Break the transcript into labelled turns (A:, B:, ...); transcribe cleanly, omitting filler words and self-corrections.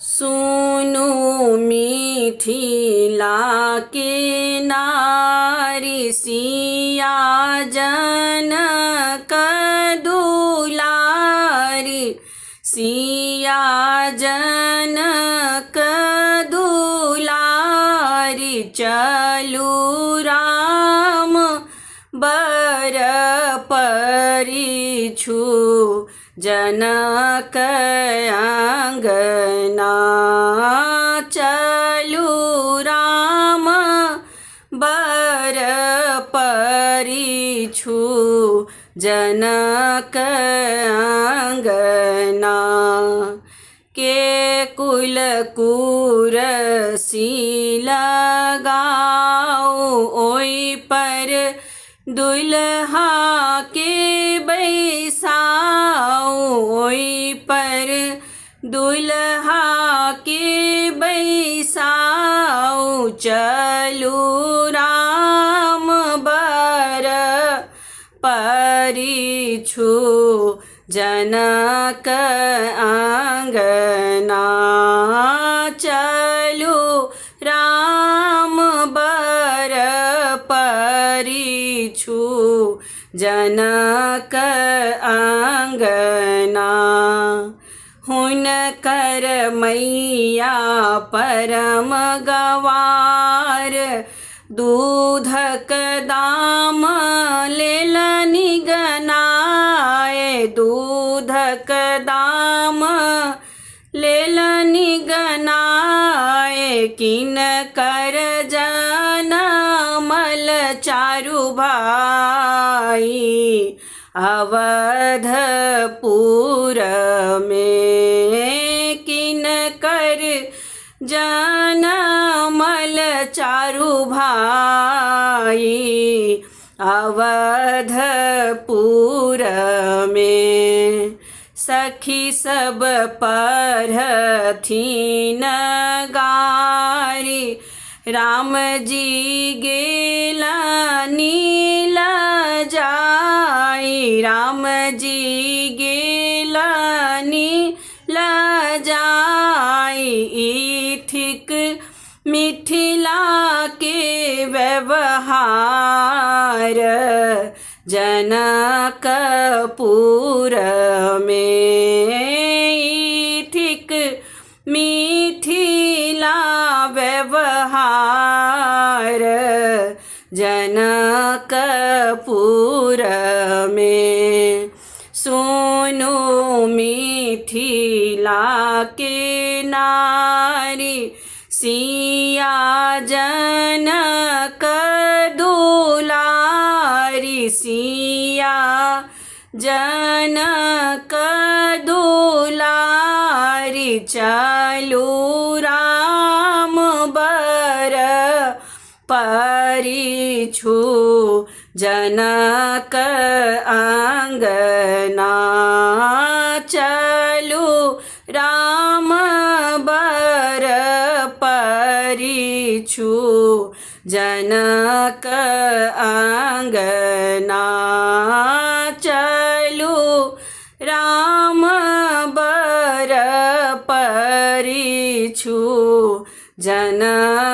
A: सुनु मिथिला के नारी सिया जनक दुलारी सिया जनक दुलारी चलू राम बर परिछु जनक आंगना चलू राम बर परिछु जनक आंगना के कुल कुरसी लगाओ ओई पर दुल्हा के बैसाओ ओई पर दुल्हा के बैसाओ चलू राम बर परिछु जनक आंगना चलू राम बर परिछु जनक आंगना हुनकर मैया परम गवार दूधक दाम लेलनि गनाए दूधक दाम लेलनि गनाए किन कर जनमल चारु भाई अवधपुर में किन कर जनमल चारु भाई अवधपुर में सखी सब परथिन गारी राम जी गेला नील जाई राम जी गेला नील जाई इथिक मिथिला के व्यवहार जनकपुर में इथिक मिथिला व्यवहार जनकपुर में सुनो मिथिला के नारी सिया जनक दुलारी सिया जनक दुलारी चलू राम बर परिछु जनक आंगना चलू राम बर परिछु जनक आंगना चलू राम बर परिछु जनक